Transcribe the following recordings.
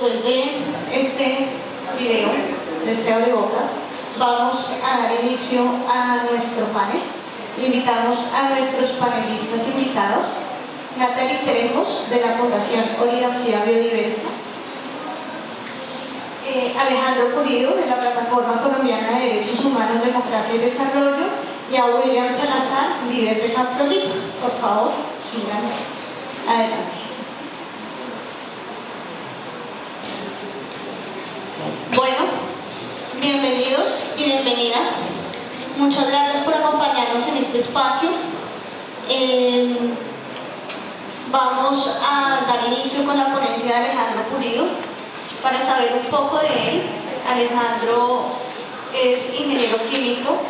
Después de este video, de este abrebocas, vamos a dar inicio a nuestro panel. Invitamos a nuestros panelistas invitados: Natalie Trejos, de la Fundación Oligarquía Biodiversa; Alejandro Pulido, de la Plataforma Colombiana de Derechos Humanos, Democracia y Desarrollo; y a William Salazar, líder de Caprolipa. Por favor, sigan adelante. Bueno, bienvenidos y bienvenida. Muchas gracias por acompañarnos en este espacio. Vamos a dar inicio con la ponencia de Alejandro Pulido. Para saber un poco de él, Alejandro es ingeniero químico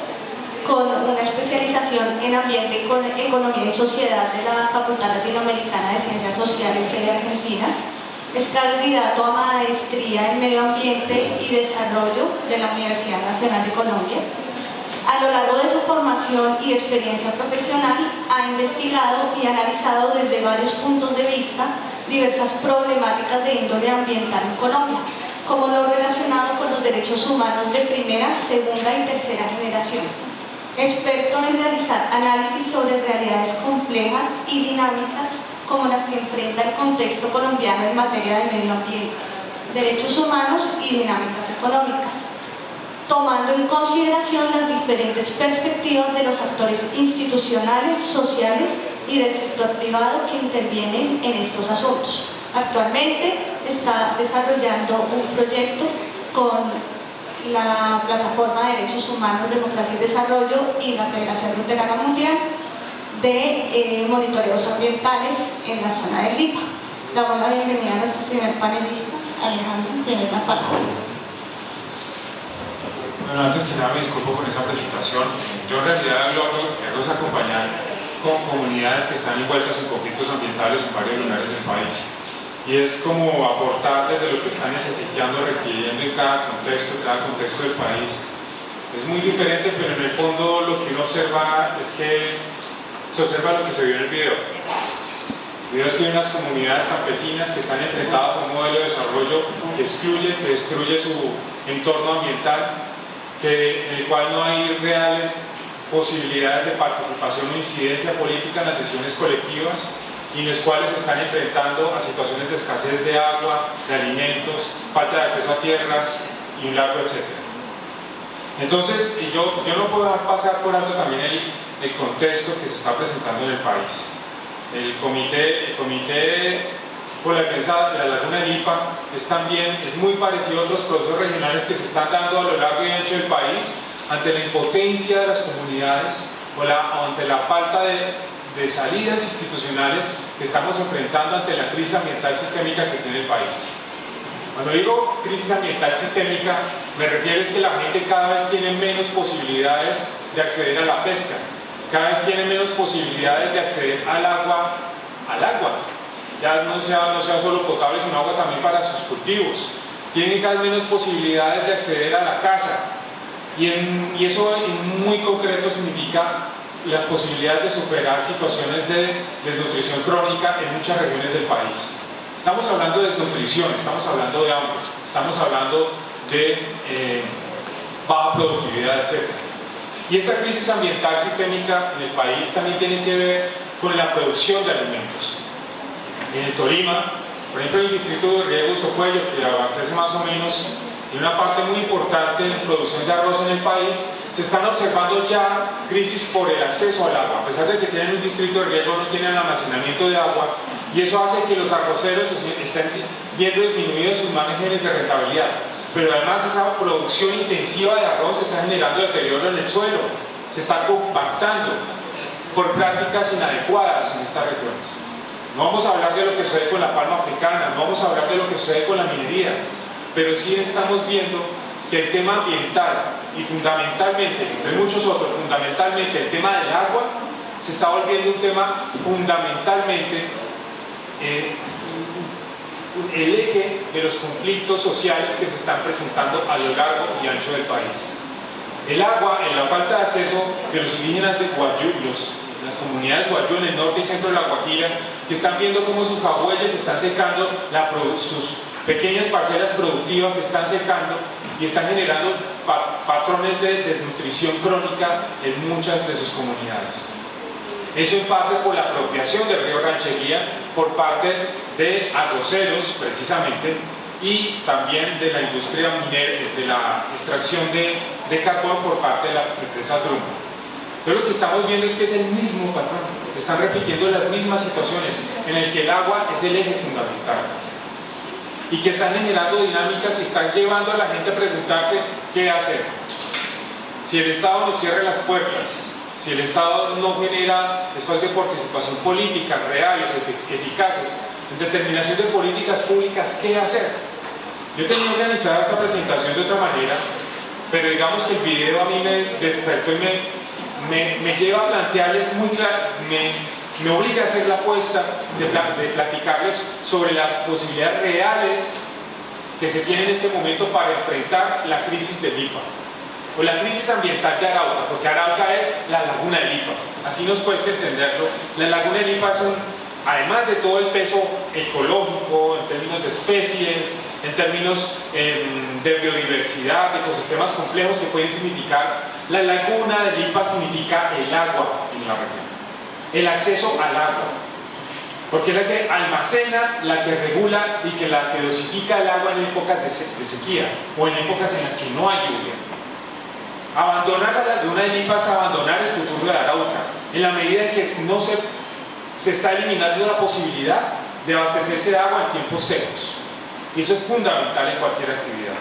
con una especialización en ambiente, con economía y sociedad de la Facultad Latinoamericana de Ciencias Sociales de Argentina. Es candidato a maestría en medio ambiente y desarrollo de la Universidad Nacional de Colombia. A lo largo de su formación y experiencia profesional ha investigado y analizado desde varios puntos de vista diversas problemáticas de índole ambiental en Colombia, como lo relacionado con los derechos humanos de primera, segunda y tercera generación. Experto en realizar análisis sobre realidades complejas y dinámicas como las que enfrenta el contexto colombiano en materia de medio ambiente, derechos humanos y dinámicas económicas, tomando en consideración las diferentes perspectivas de los actores institucionales, sociales y del sector privado que intervienen en estos asuntos. Actualmente está desarrollando un proyecto con la Plataforma de Derechos Humanos, Democracia y Desarrollo y la Federación Luterana Mundial de monitoreos ambientales en la zona del Lipa. Damos la bienvenida a nuestro primer panelista. Alejandro, tienes la palabra. Bueno, antes que nada me disculpo con esa presentación. Yo en realidad lo que hago es acompañar con comunidades que están envueltas en conflictos ambientales en varios lugares del país. Y es como aportar desde lo que están necesitando, requiriendo en cada contexto del país. Es muy diferente, pero en el fondo lo que uno observa es que se observa lo que se vio en el video. El video es que hay unas comunidades campesinas que están enfrentadas a un modelo de desarrollo que excluye, que destruye su entorno ambiental, en el cual no hay reales posibilidades de participación o incidencia política en las decisiones colectivas, y en los cuales se están enfrentando a situaciones de escasez de agua, de alimentos, falta de acceso a tierras y un largo etcétera. Entonces, yo no puedo dejar pasar por alto también el contexto que se está presentando en el país. El comité por la defensa de la laguna de Lipa es muy parecido a otros procesos regionales que se están dando a lo largo y ancho del país ante la impotencia de las comunidades o ante la falta de salidas institucionales que estamos enfrentando ante la crisis ambiental sistémica que tiene el país. Cuando digo crisis ambiental sistémica, me refiero es que la gente cada vez tiene menos posibilidades de acceder a la pesca, cada vez tiene menos posibilidades de acceder al agua, ya no sea solo potable, sino agua también para sus cultivos. Tienen cada vez menos posibilidades de acceder a la casa, y eso en muy concreto significa las posibilidades de superar situaciones de desnutrición crónica en muchas regiones del país. Estamos hablando de desnutrición, estamos hablando de hambre, estamos hablando de baja productividad, etc. Y esta crisis ambiental sistémica en el país también tiene que ver con la producción de alimentos. En el Tolima, por ejemplo, el distrito de Riego Socuello, que abastece más o menos, tiene una parte muy importante en producción de arroz en el país. Se están observando ya crisis por el acceso al agua. A pesar de que tienen un distrito de riego, no tienen almacenamiento de agua, y eso hace que los arroceros estén viendo disminuidos sus márgenes de rentabilidad. Pero además esa producción intensiva de arroz está generando deterioro en el suelo, se está compactando por prácticas inadecuadas en estas regiones. No vamos a hablar de lo que sucede con la palma africana, no vamos a hablar de lo que sucede con la minería, pero sí estamos viendo que el tema ambiental y fundamentalmente, entre muchos otros, fundamentalmente el tema del agua, se está volviendo un tema fundamentalmente el eje de los conflictos sociales que se están presentando a lo largo y ancho del país. El agua, en la falta de acceso de los indígenas de Guayú, las comunidades Guayú en el norte y centro de La Guajira, que están viendo cómo sus abuelos están secando sus pequeñas parcelas productivas se están secando y están generando patrones de desnutrición crónica en muchas de sus comunidades. Eso en parte por la apropiación del río Ranchería por parte de arroceros, precisamente, y también de la industria minera, de la extracción de carbón por parte de la empresa Drummond. Pero lo que estamos viendo es que es el mismo patrón, se están repitiendo las mismas situaciones en el que el agua es el eje fundamental y que están generando dinámicas y están llevando a la gente a preguntarse qué hacer. Si el Estado nos cierra las puertas, si el Estado no genera espacios de participación política reales, eficaces, en determinación de políticas públicas, ¿qué hacer? Yo tenía organizada esta presentación de otra manera, pero digamos que el video a mí me despertó y me lleva a plantearles muy claro, me obliga a hacer la apuesta de platicarles sobre las posibilidades reales que se tienen en este momento para enfrentar la crisis del Lipa o la crisis ambiental de Arauca, porque Arauca es la laguna del Lipa, así nos cuesta entenderlo. La laguna del Lipa es además de todo el peso ecológico, en términos de especies, en términos de biodiversidad, de ecosistemas complejos que pueden significar, la laguna del Lipa significa el agua en la región, el acceso al agua, porque es la que almacena, la que regula y la que dosifica el agua en épocas de sequía o en épocas en las que no hay lluvia. Abandonar la laguna del Lipa es abandonar el futuro de Arauca, en la medida en que no se está eliminando la posibilidad de abastecerse de agua en tiempos secos. Y eso es fundamental en cualquier actividad.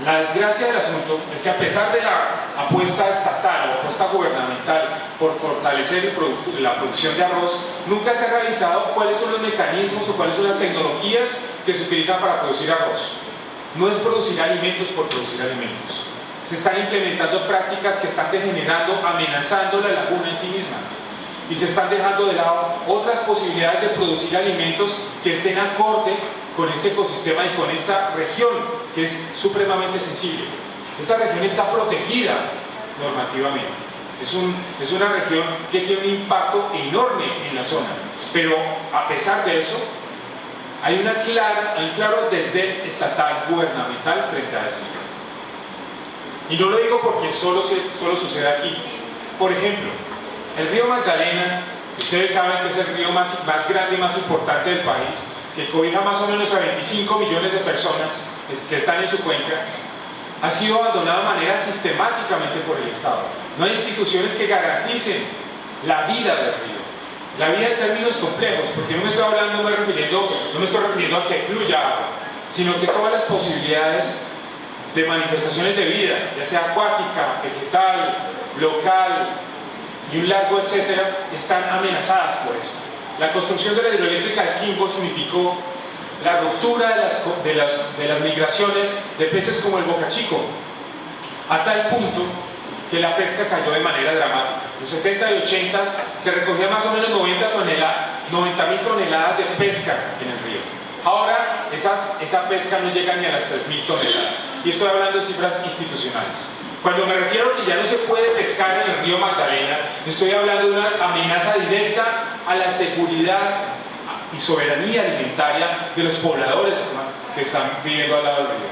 La desgracia del asunto es que a pesar de la apuesta estatal o apuesta gubernamental por fortalecer la producción de arroz, nunca se ha realizado cuáles son los mecanismos o cuáles son las tecnologías que se utilizan para producir arroz. No es producir alimentos por producir alimentos. Se están implementando prácticas que están degenerando, amenazando la laguna en sí misma. Y se están dejando de lado otras posibilidades de producir alimentos que estén acorde con este ecosistema y con esta región que es supremamente sensible. Esta región está protegida normativamente. Es una región que tiene un impacto enorme en la zona, pero a pesar de eso hay un claro desdén estatal gubernamental frente a esto. Y no lo digo porque solo sucede aquí. Por ejemplo, el río Magdalena, ustedes saben que es el río más grande y más importante del país, que cobija más o menos a 25 millones de personas que están en su cuenca, ha sido abandonado de manera sistemáticamente por el Estado. No hay instituciones que garanticen la vida del río, la vida en términos complejos, porque no me estoy refiriendo a que fluya agua, sino que todas las posibilidades de manifestaciones de vida, ya sea acuática, vegetal, local y un largo etcétera, están amenazadas por esto. La construcción de la hidroeléctrica del Quimbo significó la ruptura de las migraciones de peces como el bocachico, a tal punto que la pesca cayó de manera dramática. En los 70 y 80 se recogía más o menos 90.000 toneladas de pesca en el río. Ahora esa pesca no llega ni a las 3.000 toneladas. Y estoy hablando de cifras institucionales. Cuando me refiero a que ya no se puede pescar en el río Magdalena, estoy hablando de una amenaza directa a la seguridad y soberanía alimentaria de los pobladores que están viviendo al lado del río.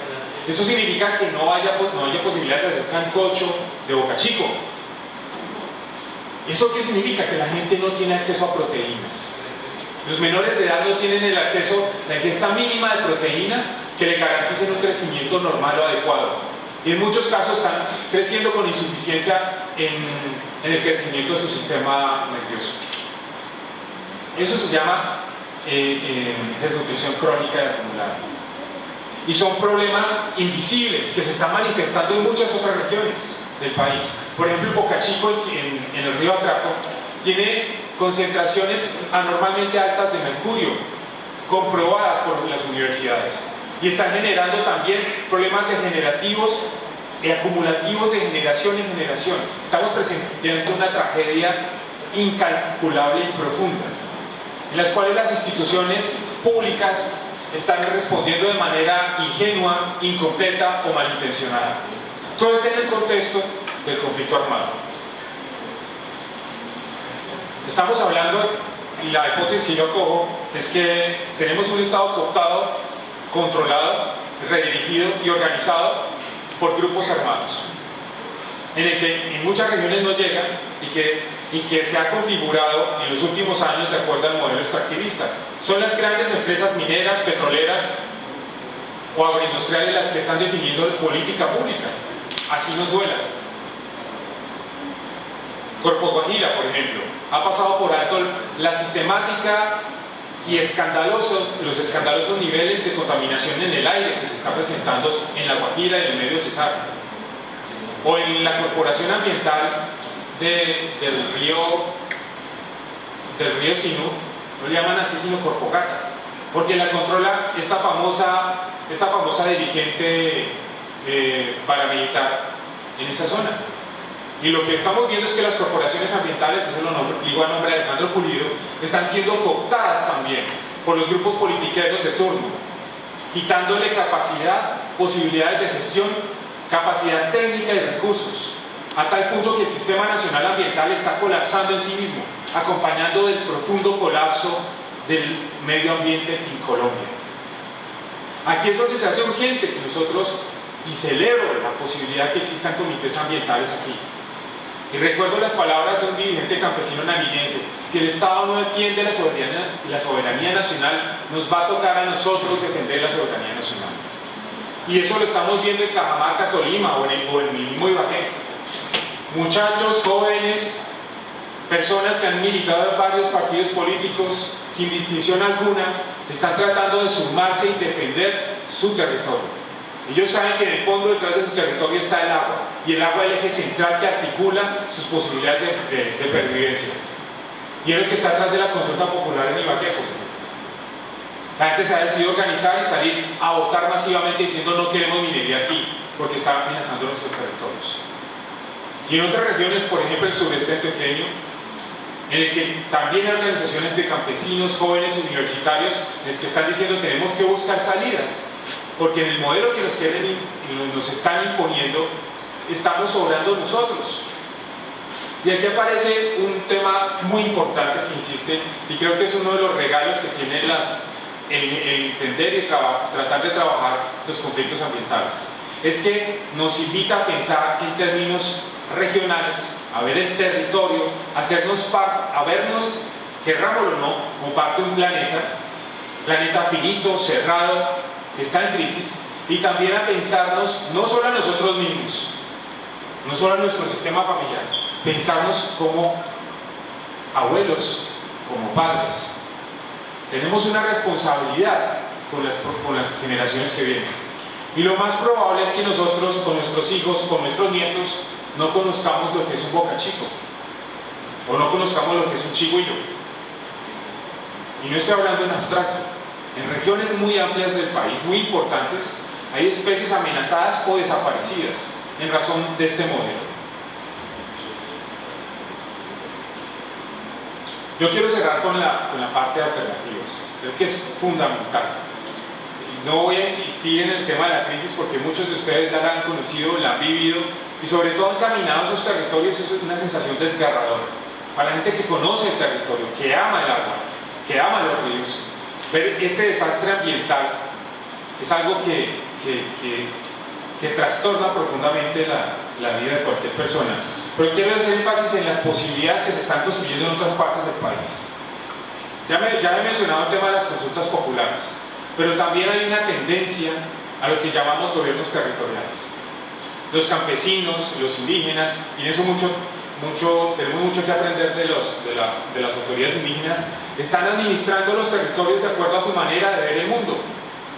Eso significa que no haya posibilidades de hacer sancocho de bocachico. ¿Eso qué significa? Que la gente no tiene acceso a proteínas. Los menores de edad no tienen el acceso a la ingesta mínima de proteínas que le garanticen un crecimiento normal o adecuado. Y en muchos casos están creciendo con insuficiencia en el crecimiento de su sistema nervioso. Eso se llama desnutrición crónica y acumulada. Y son problemas invisibles que se están manifestando en muchas otras regiones del país. Por ejemplo, el bocachico en el río Atrato tiene concentraciones anormalmente altas de mercurio, comprobadas por las universidades. Y están generando también problemas degenerativos y acumulativos de generación en generación. Estamos presenciando una tragedia incalculable y profunda, en las cuales las instituciones públicas están respondiendo de manera ingenua, incompleta o malintencionada. Todo esto en el contexto del conflicto armado. Estamos hablando, y la hipótesis que yo acojo es que tenemos un Estado cooptado controlado, redirigido y organizado por grupos armados, en el que en muchas regiones no llega y que se ha configurado en los últimos años de acuerdo al modelo extractivista. Son las grandes empresas mineras, petroleras o agroindustriales las que están definiendo la política pública, así nos duela. Corpo Guajira, por ejemplo, ha pasado por alto la sistemática y los escandalosos niveles de contaminación en el aire que se está presentando en la Guajira y en el medio Cesar, o en la Corporación Ambiental del río Sinú, lo llaman así, sino Corpocata, porque la controla esta famosa dirigente paramilitar en esa zona. Y lo que estamos viendo es que las corporaciones ambientales, eso lo digo a nombre de Alejandro Pulido, están siendo cooptadas también por los grupos politiqueros de turno, quitándole capacidad, posibilidades de gestión, capacidad técnica y recursos, a tal punto que el Sistema Nacional Ambiental está colapsando en sí mismo, acompañando del profundo colapso del medio ambiente en Colombia. Aquí es donde se hace urgente que nosotros, y celebro la posibilidad que existan comités ambientales aquí. Y recuerdo las palabras de un dirigente campesino nariñense: si el Estado no defiende la soberanía nacional, nos va a tocar a nosotros defender la soberanía nacional. Y eso lo estamos viendo en Cajamarca, Tolima, o en el mismo Ibagué. Muchachos, jóvenes, personas que han militado en varios partidos políticos, sin distinción alguna, están tratando de sumarse y defender su territorio. Ellos saben que en el fondo detrás de su territorio está el agua, y el agua es el eje central que articula sus posibilidades de pervivencia. Y es lo que está atrás de la consulta popular en Ibagué. La gente se ha decidido organizar y salir a votar masivamente diciendo: no queremos minería aquí, porque está amenazando nuestros territorios. Y en otras regiones, por ejemplo el sureste antioqueño, en el que también hay organizaciones de campesinos, jóvenes, universitarios, les que están diciendo: tenemos que buscar salidas, porque en el modelo que nos están imponiendo estamos sobrando nosotros. Y aquí aparece un tema muy importante que insiste, y creo que es uno de los regalos que tiene el entender y tratar de trabajar los conflictos ambientales. Es que nos invita a pensar en términos regionales, a ver el territorio, a vernos, querrámoslo o no, como parte de un planeta finito, cerrado, que está en crisis, y también a pensarnos no solo a nosotros mismos, no solo a nuestro sistema familiar, pensarnos como abuelos, como padres. Tenemos una responsabilidad con las generaciones que vienen, y lo más probable es que nosotros, con nuestros hijos, con nuestros nietos, no conozcamos lo que es un Boca Chico, o no conozcamos lo que es un Chigüillo. Y no estoy hablando en abstracto. En regiones muy amplias del país, muy importantes, hay especies amenazadas o desaparecidas en razón de este modelo. Yo quiero cerrar con la parte de alternativas. Creo que es fundamental. No voy a insistir en el tema de la crisis porque muchos de ustedes ya la han conocido, la han vivido, y sobre todo han caminado esos territorios. Es una sensación desgarradora. Para la gente que conoce el territorio, que ama el agua, que ama los ríos, ver este desastre ambiental es algo que trastorna profundamente la vida de cualquier persona. Pero quiero hacer énfasis en las posibilidades que se están construyendo en otras partes del país. Ya he mencionado el tema de las consultas populares, pero también hay una tendencia a lo que llamamos gobiernos territoriales. Los campesinos, los indígenas, y en eso tenemos mucho que aprender de las autoridades indígenas, están administrando los territorios de acuerdo a su manera de ver el mundo.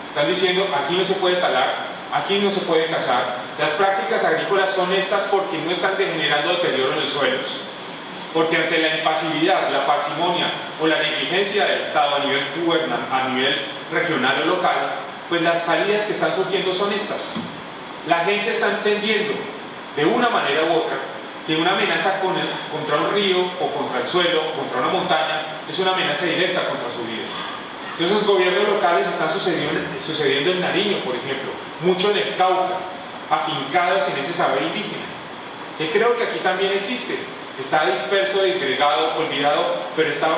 Están diciendo: aquí no se puede talar, aquí no se puede cazar, las prácticas agrícolas son estas porque no están degenerando deterioro en los suelos, porque ante la impasividad, la parsimonia o la negligencia del Estado a nivel regional o local, pues las salidas que están surgiendo son estas. La gente está entendiendo de una manera u otra que una amenaza contra un río o contra el suelo, contra una montaña, es una amenaza directa contra su vida. Entonces gobiernos locales están sucediendo en Nariño, por ejemplo, mucho en el Cauca, afincados en ese saber indígena, que creo que aquí también existe. Está disperso, disgregado, olvidado, pero está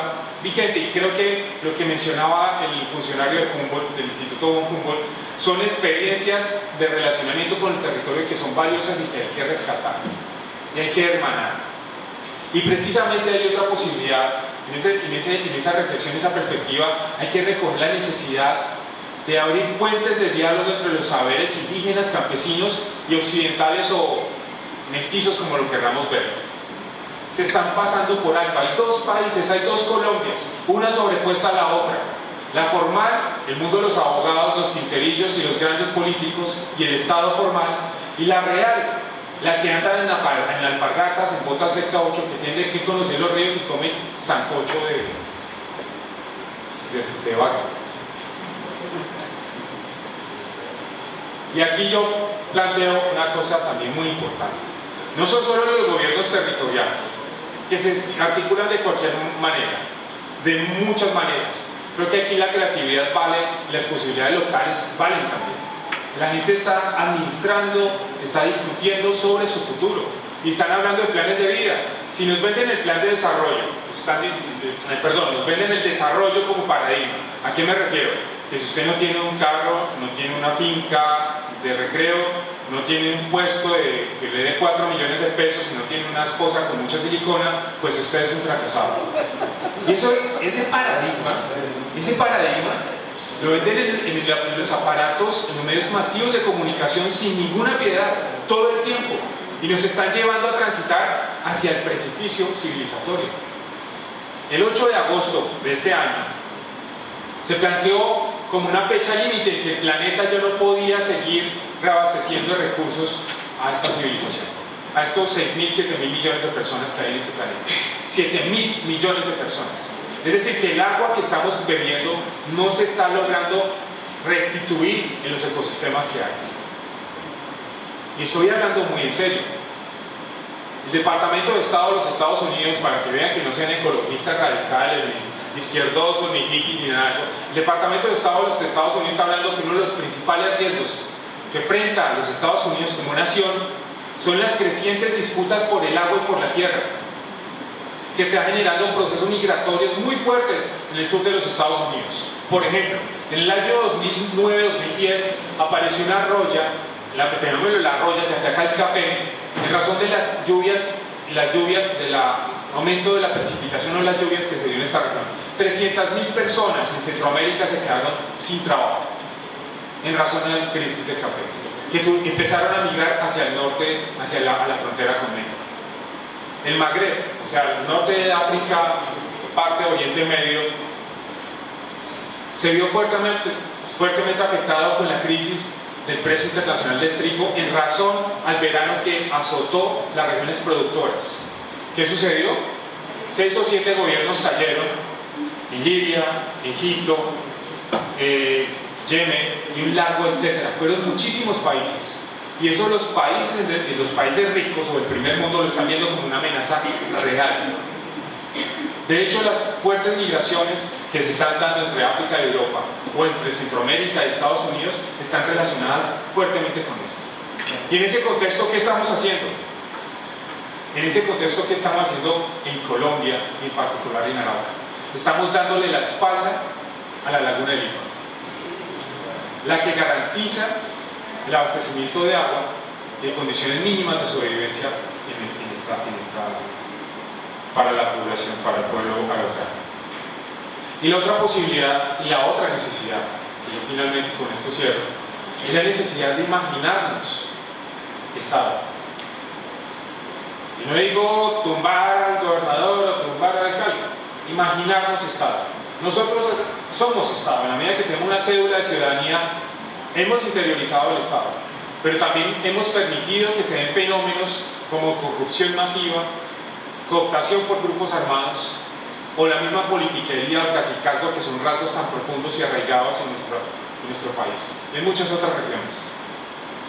vigente, y creo que lo que mencionaba el funcionario de Humboldt, del Instituto von Humboldt, son experiencias de relacionamiento con el territorio que son valiosas y que hay que rescatar y hay que hermanar. Y precisamente hay otra posibilidad en esa reflexión, esa perspectiva. Hay que recoger la necesidad de abrir puentes de diálogo entre los saberes indígenas, campesinos y occidentales o mestizos, como lo queramos ver. Se están pasando por alto. Hay dos países, hay dos Colombias, una sobrepuesta a la otra. La formal, el mundo de los abogados, los tinterillos y los grandes políticos, y el Estado formal, y la real, la que anda en alpargatas, en botas de caucho, que tiene que conocer los ríos y come sancocho de vaca. Y aquí yo planteo una cosa también muy importante. No son solo los gobiernos territoriales, que se articulan de cualquier manera, de muchas maneras. Creo que aquí la creatividad vale, las posibilidades locales valen también. La gente está administrando, está discutiendo sobre su futuro y están hablando de planes de vida. Si nos venden el plan de desarrollo, nos venden el desarrollo como paradigma. ¿A qué me refiero? Que si usted no tiene un carro, no tiene una finca de recreo, no tiene un puesto que le dé 4 millones de pesos y no tiene una esposa con mucha silicona, pues usted es un fracasado. Y ese paradigma lo venden en los aparatos, en los medios masivos de comunicación sin ninguna piedad, todo el tiempo, y nos están llevando a transitar hacia el precipicio civilizatorio. El 8 de agosto de este año se planteó como una fecha límite en que el planeta ya no podía seguir reabasteciendo de recursos a esta civilización, a estos 6.000, 7.000 millones de personas que hay en este planeta. 7.000 millones de personas. Es decir, que el agua que estamos bebiendo no se está logrando restituir en los ecosistemas que hay. Y estoy hablando muy en serio. El Departamento de Estado de los Estados Unidos, para que vean que no sean ecologistas radicales, ni izquierdosos, ni hippies, ni nada de eso, el Departamento de Estado de los Estados Unidos está hablando que uno de los principales riesgos que enfrenta a los Estados Unidos como nación son las crecientes disputas por el agua y por la tierra, que está generando procesos migratorios muy fuertes en el sur de los Estados Unidos. Por ejemplo, en el año 2009-2010 apareció una roya, el fenómeno de la roya que ataca el café, en razón de las lluvias, del aumento de la precipitación o las lluvias que se dio en esta región. 300.000 personas en Centroamérica se quedaron sin trabajo en razón de la crisis del café, que empezaron a migrar hacia el norte, hacia la frontera con México. El Magreb, o sea, el norte de África, parte de Oriente Medio, se vio fuertemente afectado con la crisis del precio internacional del trigo en razón al verano que azotó las regiones productoras. ¿Qué sucedió? 6 o 7 gobiernos cayeron en Libia, Egipto, Yemen y un largo etcétera. Fueron muchísimos países. Y eso los países ricos o del primer mundo lo están viendo como una amenaza real. De hecho, las fuertes migraciones que se están dando entre África y Europa o entre Centroamérica y Estados Unidos están relacionadas fuertemente con esto. Y en ese contexto, ¿qué estamos haciendo? En ese contexto, ¿qué estamos haciendo en Colombia y en particular en Arauca? Estamos dándole la espalda a la laguna del Líbano, la que garantiza el abastecimiento de agua y de condiciones mínimas de sobrevivencia para la población, para el pueblo araucano. Y la otra posibilidad y la otra necesidad, que yo finalmente con esto cierro, es la necesidad de imaginarnos Estado. Y no digo tumbar al gobernador o tumbar al alcalde, imaginarnos Estado. Nosotros somos Estado, en la medida que tenemos una cédula de ciudadanía, hemos interiorizado el Estado, pero también hemos permitido que se den fenómenos como corrupción masiva, cooptación por grupos armados o la misma politiquería o cacicazgo, que son rasgos tan profundos y arraigados en nuestro país, en muchas otras regiones.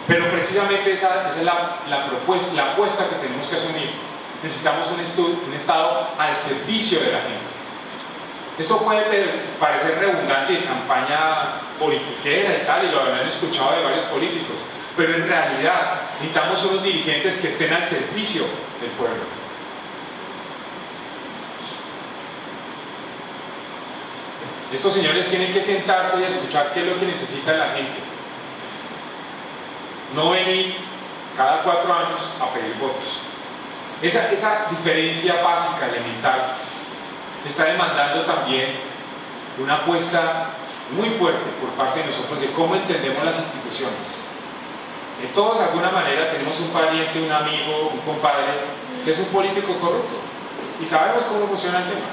Pero precisamente esa es la apuesta que tenemos que asumir. Necesitamos un Estado al servicio de la gente. Esto puede parecer redundante de campaña politiquera y tal, y lo habrán escuchado de varios políticos, pero en realidad necesitamos unos dirigentes que estén al servicio del pueblo. Estos señores tienen que sentarse y escuchar qué es lo que necesita la gente. No venir cada 4 años a pedir votos. Esa diferencia básica, elemental, está demandando también una apuesta muy fuerte por parte de nosotros de cómo entendemos las instituciones. Todos de alguna manera tenemos un pariente, un amigo, un compadre que es un político corrupto y sabemos cómo funciona el tema.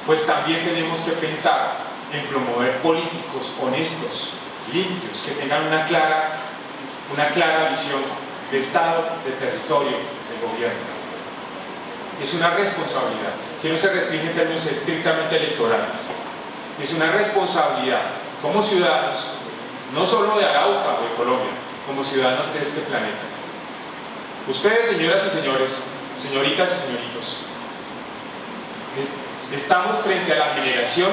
Pues también tenemos que pensar en promover políticos honestos, limpios, que tengan una clara visión de Estado, de territorio, de gobierno. Es una responsabilidad que no se restringe en términos estrictamente electorales. Es una responsabilidad como ciudadanos, no solo de Arauca o de Colombia, como ciudadanos de este planeta. Ustedes, señoras y señores, señoritas y señoritos, estamos frente a la generación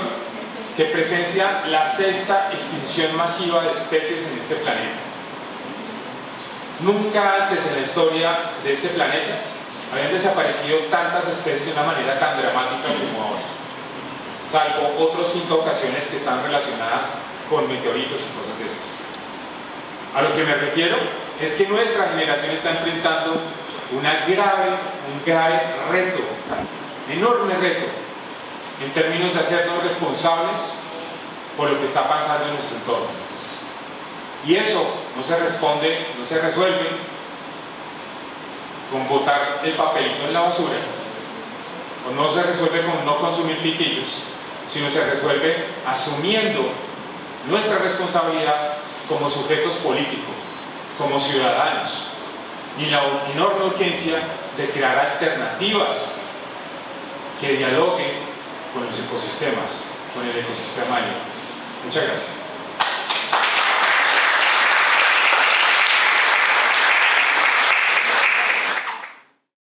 que presencia la 6ª extinción masiva de especies en este planeta. Nunca antes en la historia de este planeta habían desaparecido tantas especies de una manera tan dramática como ahora, salvo otras 5 ocasiones que están relacionadas con meteoritos y cosas de esas. A lo que me refiero es que nuestra generación está enfrentando un grave reto, enorme reto, en términos de hacernos responsables por lo que está pasando en nuestro entorno. Y eso no se resuelve con botar el papelito en la basura, o no se resuelve con no consumir pitillos, sino se resuelve asumiendo nuestra responsabilidad como sujetos políticos, como ciudadanos, y la enorme urgencia de crear alternativas que dialoguen con los ecosistemas, con el ecosistema. Muchas gracias.